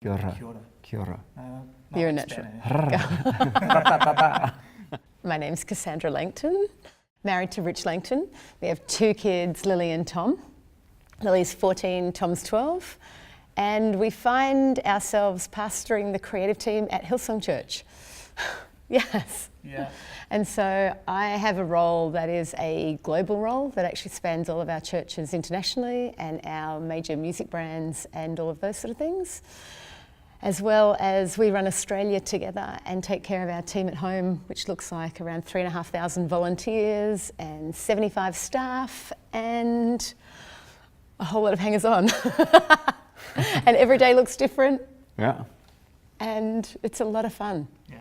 Kia ora. Kia ora. Kia ora. You're a natural. My name's Cassandra Langton, married to Rich Langton. We have 2 kids, Lily and Tom. Lily's 14, Tom's 12. And we find ourselves pastoring the creative team at Hillsong Church. Yes. Yeah. And so I have a role that is a global role that actually spans all of our churches internationally and our major music brands and all of those sort of things. As well as we run Australia together and take care of our team at home, which looks like around 3,500 volunteers and 75 staff and a whole lot of hangers-on. And every day looks different. Yeah. And it's a lot of fun. Yeah.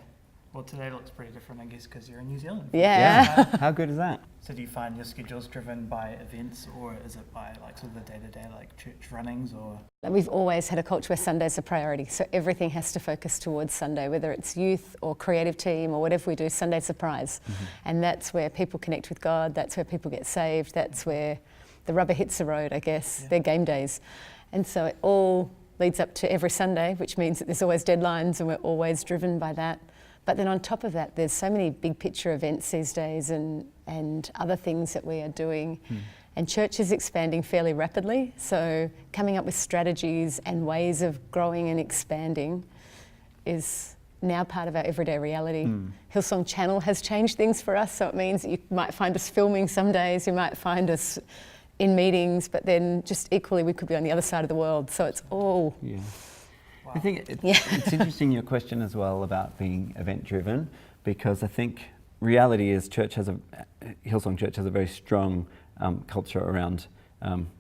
Well, today looks pretty different, I guess, because you're in New Zealand. Yeah. How good is that? So do you find your schedule's driven by events, or is it by like sort of the day-to-day like church runnings, or? We've always had a culture where Sunday's a priority, so everything has to focus towards Sunday, whether it's youth or creative team or whatever we do, Sunday's a prize. Mm-hmm. And that's where people connect with God, that's where people get saved, that's where the rubber hits the road, I guess. Yeah. They're game days. And so it all leads up to every Sunday, which means that there's always deadlines and we're always driven by that. But then on top of that, there's so many big picture events these days and other things that we are doing. And church is expanding fairly rapidly. So coming up with strategies and ways of growing and expanding is now part of our everyday reality. Hillsong Channel has changed things for us. So it means that you might find us filming some days, you might find us in meetings, but then just equally we could be on the other side of the world. So it's all... Yeah. Wow. I think it's interesting your question as well about being event driven, because I think reality is Hillsong Church has a very strong culture around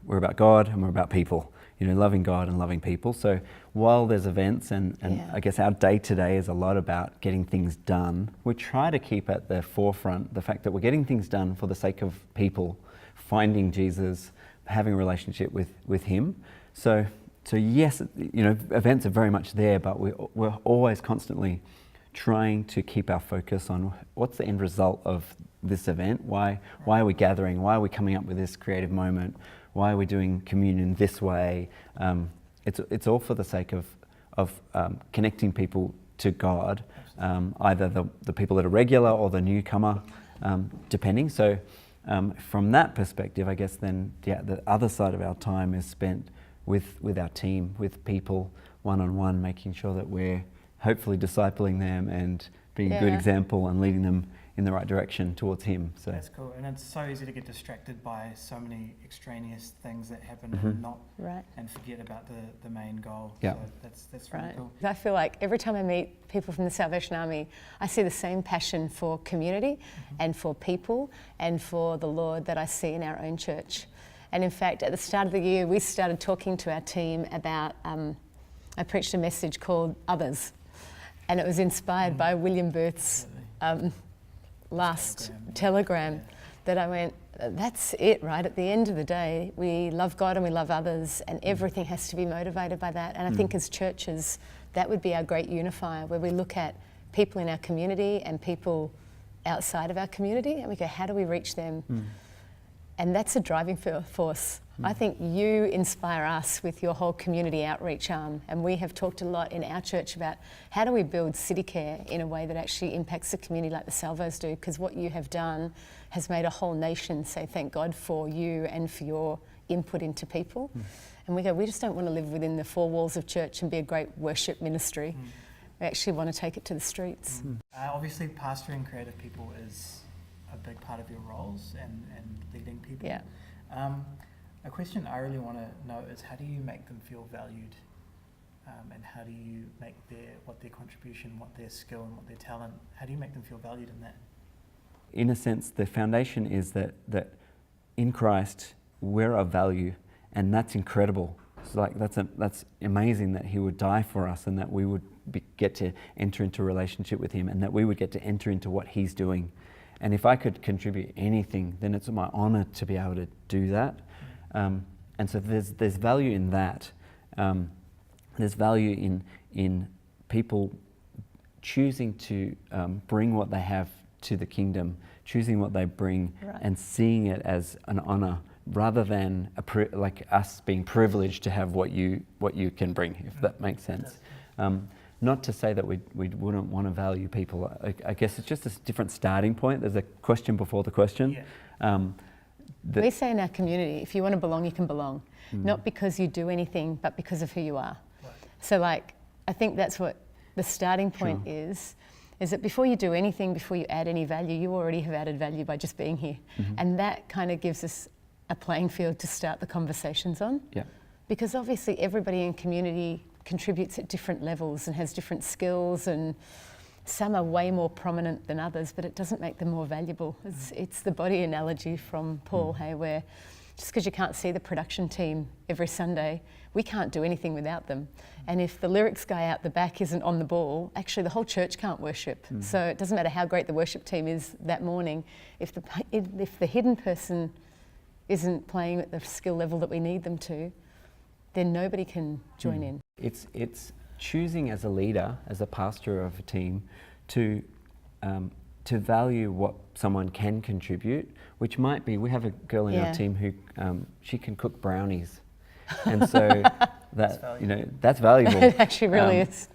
we're about God and we're about people, loving God and loving people. So while there's events and I guess our day to day is a lot about getting things done, we try to keep at the forefront the fact that we're getting things done for the sake of people, finding Jesus, having a relationship with him. So yes, events are very much there, but we're always constantly trying to keep our focus on what's the end result of this event. Why are we gathering? Why are we coming up with this creative moment? Why are we doing communion this way? It's all for the sake of connecting people to God, either the people that are regular or the newcomer, depending. So from that perspective, I guess then the other side of our time is spent with our team, with people, one-on-one, making sure that we're hopefully discipling them and being a good example and leading them in the right direction towards him. So that's cool. And it's so easy to get distracted by so many extraneous things that happen and not and forget about the main goal. Yeah. So that's really cool. I feel like every time I meet people from the Salvation Army, I see the same passion for community and for people and for the Lord that I see in our own church. And in fact, at the start of the year, we started talking to our team about, I preached a message called Others. And it was inspired by William Booth's last telegram that I went, that's it, right? At the end of the day, we love God and we love others, and everything has to be motivated by that. And I think as churches, that would be our great unifier, where we look at people in our community and people outside of our community, and we go, how do we reach them? And that's a driving force. I think you inspire us with your whole community outreach arm, and we have talked a lot in our church about how do we build city care in a way that actually impacts the community like the Salvos do, because what you have done has made a whole nation say thank God for you and for your input into people. And we go, we just don't want to live within the 4 walls of church and be a great worship ministry. We actually want to take it to the streets. Obviously, pastoring creative people is a big part of your roles and leading people. Yeah. A question I really want to know is, how do you make them feel valued, and how do you make their contribution, what their skill and what their talent, how do you make them feel valued in that? in a sense, the foundation is that in Christ we're of value, and that's incredible. It's like that's amazing that He would die for us, and that we would get to enter into a relationship with Him, and that we would get to enter into what He's doing. And if I could contribute anything, then it's my honour to be able to do that. And so there's value in that. There's value in people choosing to bring what they have to the kingdom, choosing what they bring, right, and seeing it as an honour rather than like us being privileged to have what you can bring, if that makes sense. Not to say that we wouldn't want to value people. I guess it's just a different starting point. There's a question before the question. We say in our community, if you want to belong, you can belong. Not because you do anything, but because of who you are. Right. So like, I think that's what the starting point is that before you do anything, before you add any value, you already have added value by just being here. And that kind of gives us a playing field to start the conversations on. Yeah. Because obviously everybody in community contributes at different levels and has different skills, and some are way more prominent than others, but it doesn't make them more valuable. It's the body analogy from Paul, where just because you can't see the production team every Sunday, we can't do anything without them. And if the lyrics guy out the back isn't on the ball, actually the whole church can't worship. So it doesn't matter how great the worship team is that morning, if the hidden person isn't playing at the skill level that we need them to, then nobody can join in. It's choosing as a leader, as a pastor of a team, to value what someone can contribute, which might be, we have a girl in our team who she can cook brownies, and so that's valuable. It actually really is.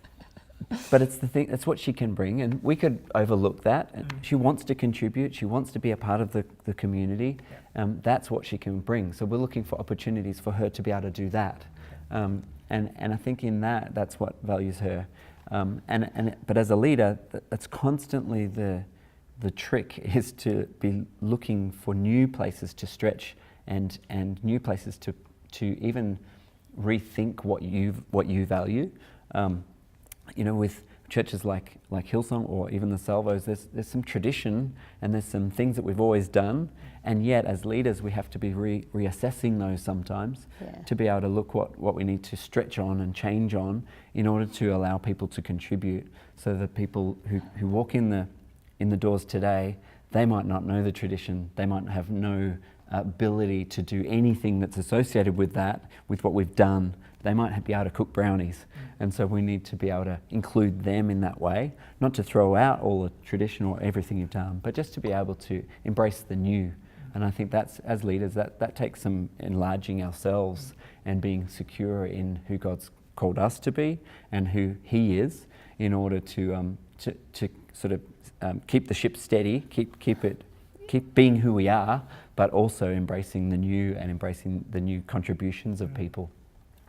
But it's the thing, that's what she can bring, and we could overlook that. She wants to contribute, she wants to be a part of the community. That's what she can bring. So we're looking for opportunities for her to be able to do that. And I think in that's what values her. But as a leader, that's constantly the trick, is to be looking for new places to stretch and new places to even rethink what you value. With churches like Hillsong or even the Salvos, there's some tradition and there's some things that we've always done, and yet as leaders we have to be reassessing those sometimes to be able to look what we need to stretch on and change on in order to allow people to contribute, so that people who walk in the doors today, they might not know the tradition, they might have no ability to do anything that's associated with that, with what we've done. They might be able to cook brownies. And so we need to be able to include them in that way, not to throw out all the tradition or everything you've done, but just to be able to embrace the new. And I think that's, as leaders, that takes some enlarging ourselves and being secure in who God's called us to be and who He is, in order to sort of keep the ship steady, keep being who we are, but also embracing the new and embracing the new contributions of people.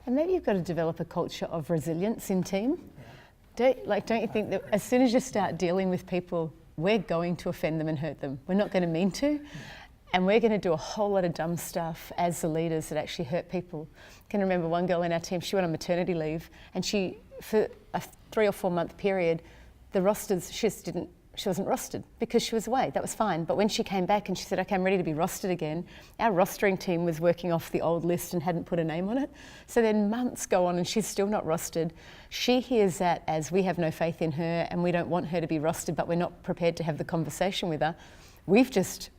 And maybe you've got to develop a culture of resilience in team. Don't you think that as soon as you start dealing with people, we're going to offend them and hurt them. We're not going to mean to. And we're going to do a whole lot of dumb stuff as the leaders that actually hurt people. I can remember one girl in our team, she went on maternity leave, and she, for a 3 or 4 month period, the rosters, she wasn't rostered because she was away. That was fine. But when she came back and she said, okay, I'm ready to be rostered again, our rostering team was working off the old list and hadn't put a name on it. So then months go on and she's still not rostered. She hears that as we have no faith in her and we don't want her to be rostered, but we're not prepared to have the conversation with her. We've just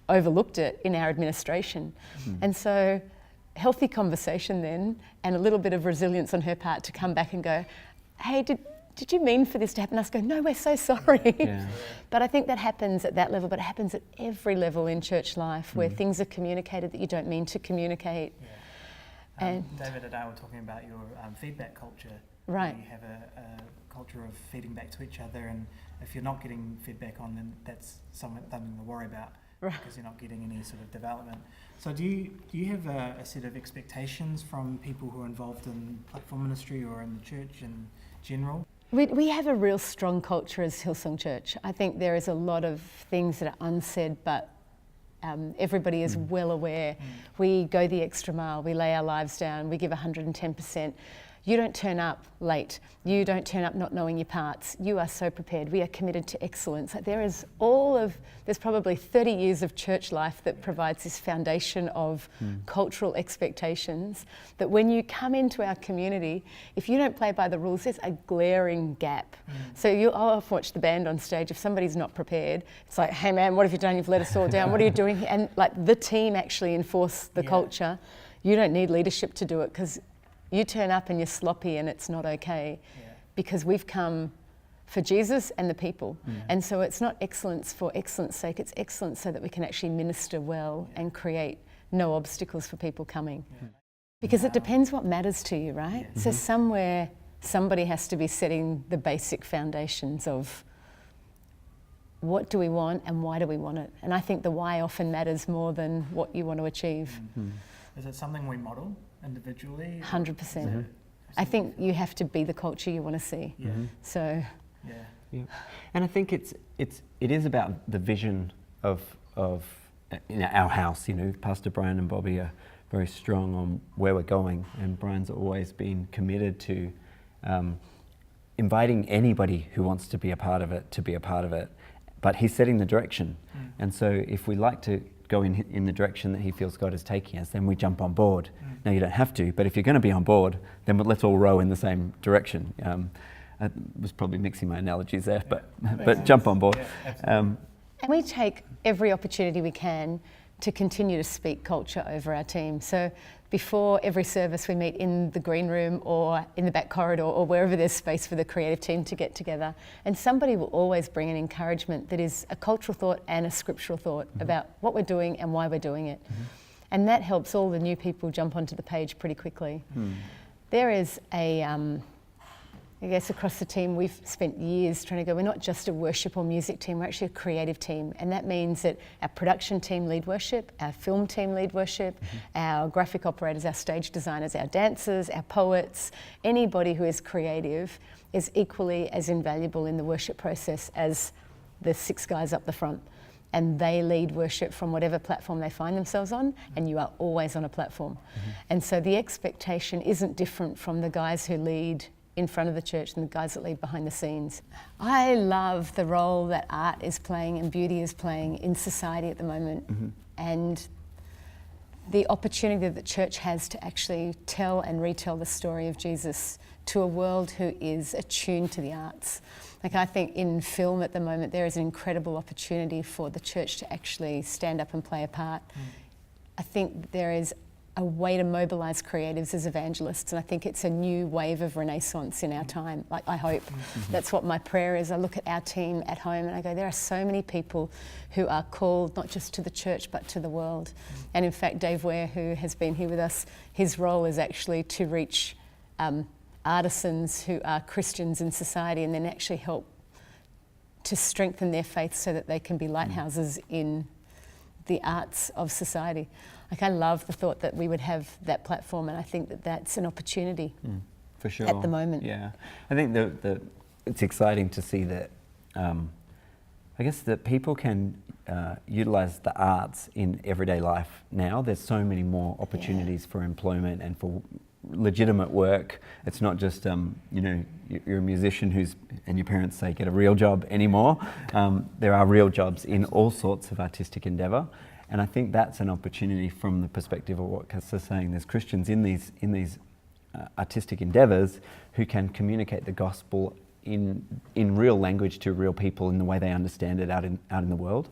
overlooked it in our administration. And so healthy conversation then, and a little bit of resilience on her part to come back and go, hey, did you mean for this to happen? Us go, no, we're so sorry. But I think that happens at that level, but it happens at every level in church life where things are communicated that you don't mean to communicate. And David and I were talking about your feedback culture. Right. You have a culture of feeding back to each other, and if you're not getting feedback on, then that's something to worry about, because you're not getting any sort of development. So do you have a set of expectations from people who are involved in platform ministry or in the church in general? We have a real strong culture as Hillsong Church. I think there is a lot of things that are unsaid, but everybody is well aware. We go the extra mile, we lay our lives down, we give 110%. You don't turn up late. You don't turn up not knowing your parts. You are so prepared. We are committed to excellence. There's probably 30 years of church life that provides this foundation of cultural expectations that when you come into our community, if you don't play by the rules, there's a glaring gap. So I'll often watch the band on stage. If somebody's not prepared, it's like, hey man, what have you done? You've let us all down. What are you doing here? And like the team actually enforce the culture. You don't need leadership to do it, because you turn up and you're sloppy and it's not okay, because we've come for Jesus and the people. And so it's not excellence for excellence sake, it's excellence so that we can actually minister well and create no obstacles for people coming. Yeah. Because it depends what matters to you, right? Yeah. So somewhere, somebody has to be setting the basic foundations of what do we want and why do we want it? And I think the why often matters more than what you want to achieve. Is it something we model individually? 100%. I think you have to be the culture you want to see. Yeah. So, Yeah. Yeah. And I think it is about the vision of our house. You know, Pastor Brian and Bobby are very strong on where we're going, and Brian's always been committed to inviting anybody who wants to be a part of it. But he's setting the direction, and so if we like to go in the direction that he feels God is taking us, then we jump on board. Now you don't have to, but if you're going to be on board, then let's all row in the same direction. I was probably mixing my analogies there, but jump on board. Yeah, and we take every opportunity we can to continue to speak culture over our team. So before every service we meet in the green room or in the back corridor or wherever there's space for the creative team to get together. And somebody will always bring an encouragement that is a cultural thought and a scriptural thought about what we're doing and why we're doing it. And that helps all the new people jump onto the page pretty quickly. There is I guess across the team, we've spent years trying to go, we're not just a worship or music team, we're actually a creative team. And that means that our production team lead worship, our film team lead worship, our graphic operators, our stage designers, our dancers, our poets, anybody who is creative is equally as invaluable in the worship process as the 6 guys up the front. And they lead worship from whatever platform they find themselves on, and you are always on a platform. And so the expectation isn't different from the guys who lead in front of the church and the guys that lead behind the scenes. I love the role that art is playing and beauty is playing in society at the moment, and the opportunity that the church has to actually tell and retell the story of Jesus to a world who is attuned to the arts. Like, I think in film at the moment there is an incredible opportunity for the church to actually stand up and play a part. I think there is a way to mobilise creatives as evangelists, and I think it's a new wave of renaissance in our time. Like, I hope that's what my prayer is. I look at our team at home and I go, there are so many people who are called not just to the church but to the world. And in fact, Dave Ware, who has been here with us, his role is actually to reach artisans who are Christians in society and then actually help to strengthen their faith so that they can be lighthouses in the arts of society. Like, I love the thought that we would have that platform, and I think that that's an opportunity for sure at the moment. Yeah, I think it's exciting to see that. I guess that people can utilize the arts in everyday life now. There's so many more opportunities for employment and for legitimate work. It's not just you're a musician and your parents say get a real job anymore. There are real jobs in all sorts of artistic endeavour, and I think that's an opportunity from the perspective of what Cass is saying. There's Christians in these artistic endeavours who can communicate the gospel in real language to real people in the way they understand it out in the world.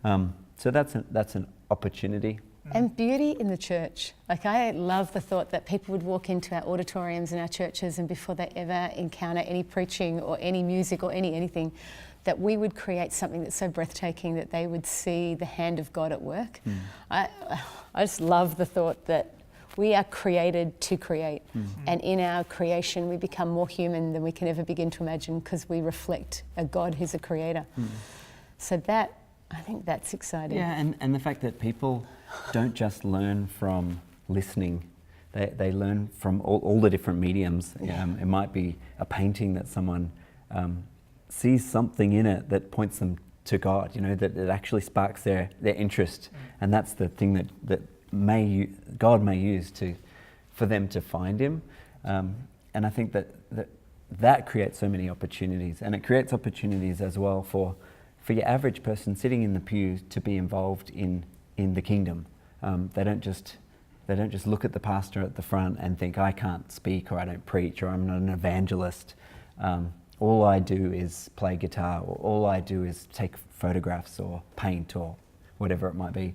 So that's an opportunity. And beauty in the church. Like, I love the thought that people would walk into our auditoriums and our churches, and before they ever encounter any preaching or any music or anything, that we would create something that's so breathtaking that they would see the hand of God at work. I just love the thought that we are created to create, and in our creation we become more human than we can ever begin to imagine because we reflect a God who's a creator. So I think that's exciting. Yeah, and the fact that people don't just learn from listening, they learn from all the different mediums. It might be a painting that someone sees something in it that points them to God, that it actually sparks their interest, and that's the thing that God may use for them to find Him. And I think that creates so many opportunities, and it creates opportunities as well for your average person sitting in the pew to be involved in the kingdom. They don't just look at the pastor at the front and think, I can't speak, or I don't preach, or I'm not an evangelist. All I do is play guitar, or all I do is take photographs or paint or whatever it might be.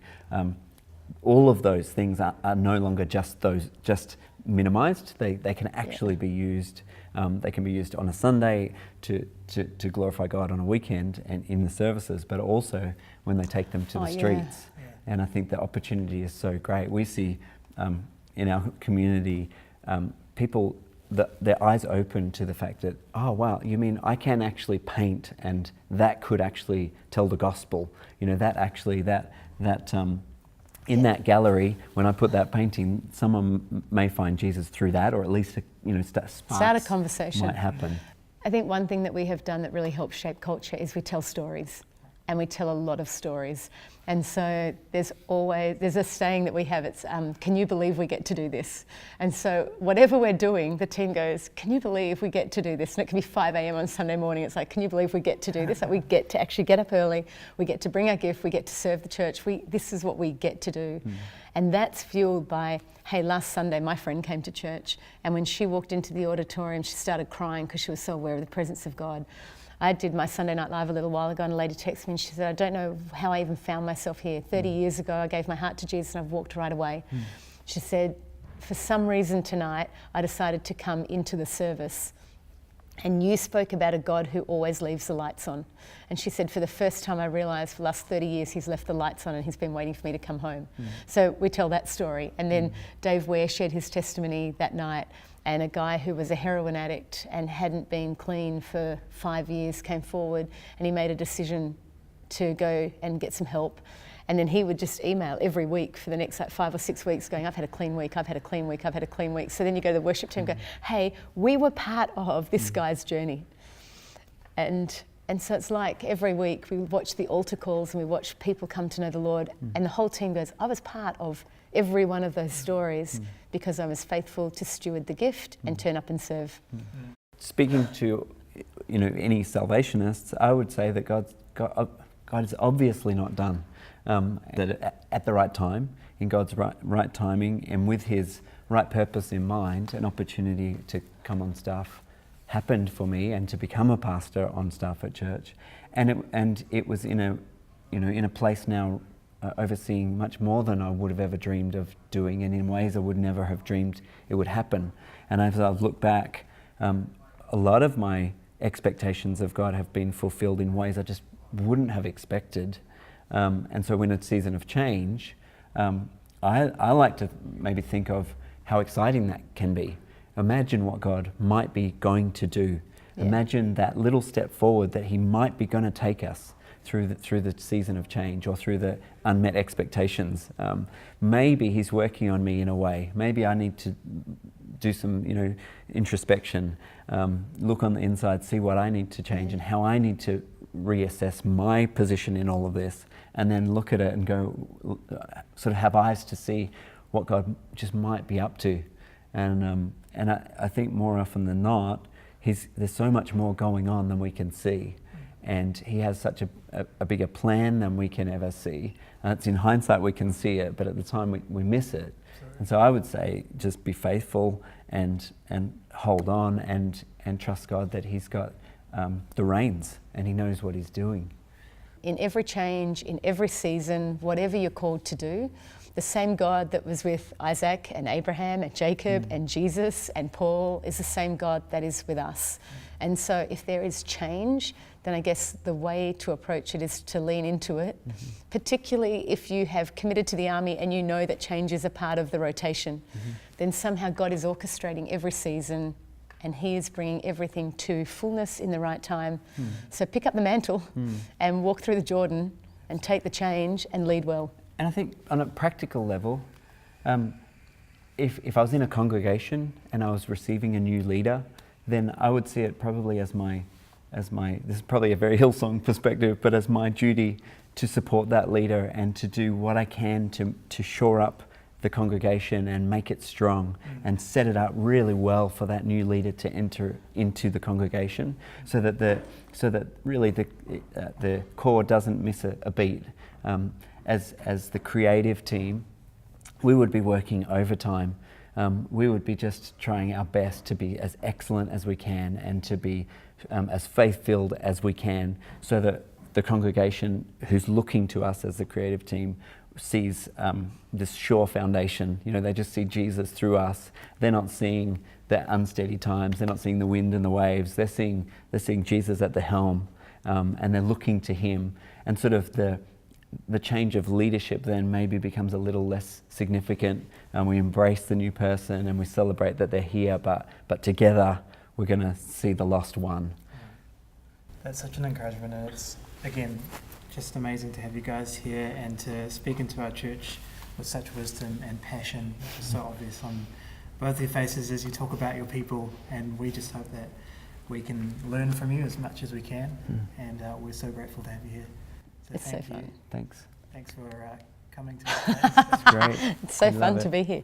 All of those things are no longer just minimized. They can actually be used. They can be used on a Sunday to glorify God on a weekend and in the services, but also when they take them to the streets. And I think the opportunity is so great. We see in our community people, their eyes open to the fact that, oh wow, you mean I can actually paint, and that could actually tell the gospel. You know, that actually, that in that gallery, when I put that painting, someone may find Jesus through that, or at least, you know, start a conversation might happen. I think one thing that we have done that really helps shape culture is we tell stories, and we tell a lot of stories. And so there's a saying that we have, it's, can you believe we get to do this? And so whatever we're doing, the team goes, can you believe we get to do this? And it can be 5 a.m. on Sunday morning. It's like, can you believe we get to do this? Like, we get to actually get up early, we get to bring our gift, we get to serve the church. This is what we get to do. And that's fueled by, hey, last Sunday my friend came to church, and when she walked into the auditorium, she started crying because she was so aware of the presence of God. I did my Sunday Night Live a little while ago, and a lady texted me and she said, I don't know how I even found myself here. 30 years ago, I gave my heart to Jesus and I've walked right away. She said, for some reason tonight, I decided to come into the service, and you spoke about a God who always leaves the lights on. And she said, for the first time I realised for the last 30 years he's left the lights on and he's been waiting for me to come home. So we tell that story. And then Dave Ware shared his testimony that night, and a guy who was a heroin addict and hadn't been clean for 5 years came forward, and he made a decision to go and get some help. And then he would just email every week for the next 5 or 6 weeks going, I've had a clean week, I've had a clean week, I've had a clean week. So then you go to the worship team and go, hey, we were part of this guy's journey. And so it's like every week we watch the altar calls and we watch people come to know the Lord, and the whole team goes, I was part of every one of those stories because I was faithful to steward the gift and turn up and serve. Speaking to, you know, any salvationists, I would say that God is obviously not done. That at the right time, in God's right timing, and with His right purpose in mind, an opportunity to come on staff happened for me, and to become a pastor on staff at church, and it was in a place now overseeing much more than I would have ever dreamed of doing, and in ways I would never have dreamed it would happen. And as I've looked back, a lot of my expectations of God have been fulfilled in ways I just wouldn't have expected. And so when it's a season of change, I like to maybe think of how exciting that can be. Imagine what God might be going to do. Yeah. Imagine that little step forward that He might be going to take us through the season of change, or through the unmet expectations. Maybe He's working on me in a way. Maybe I need to do some, introspection, look on the inside, see what I need to change and how I need to reassess my position in all of this, and then look at it and go, sort of have eyes to see what God just might be up to. And I think more often than not, there's so much more going on than we can see. And He has such a bigger plan than we can ever see. And it's in hindsight we can see it, but at the time we miss it. Sorry. And so I would say just be faithful and hold on and trust God that He's got the reins and He knows what He's doing. In every change, in every season, whatever you're called to do, the same God that was with Isaac and Abraham and Jacob and Jesus and Paul is the same God that is with us. And so if there is change, then I guess the way to approach it is to lean into it, particularly if you have committed to the army and you know that change is a part of the rotation. Then somehow God is orchestrating every season, and He is bringing everything to fullness in the right time. So pick up the mantle and walk through the Jordan and take the change and lead well. And I think on a practical level, if I was in a congregation and I was receiving a new leader, then I would see it probably as my, this is probably a very Hillsong perspective, but as my duty to support that leader and to do what I can to shore up the congregation and make it strong and set it up really well for that new leader to enter into the congregation, so that really the core doesn't miss a beat. As the creative team, we would be working overtime. We would be just trying our best to be as excellent as we can and to be as faith-filled as we can, so that the congregation who's looking to us as the creative team sees this sure foundation. They just see Jesus through us. They're not seeing the unsteady times. They're not seeing the wind and the waves. They're seeing Jesus at the helm, and they're looking to Him. And sort of the change of leadership then maybe becomes a little less significant, and we embrace the new person and we celebrate that they're here, but together we're going to see the lost one. That's such an encouragement, and it's, again, just amazing to have you guys here and to speak into our church with such wisdom and passion, which is so obvious on both your faces as you talk about your people, and we just hope that we can learn from you as much as we can, and we're so grateful to have you here. So It's so thank you. fun. Thanks. Thanks for coming to our place. Great. It's so I fun love to it. be here.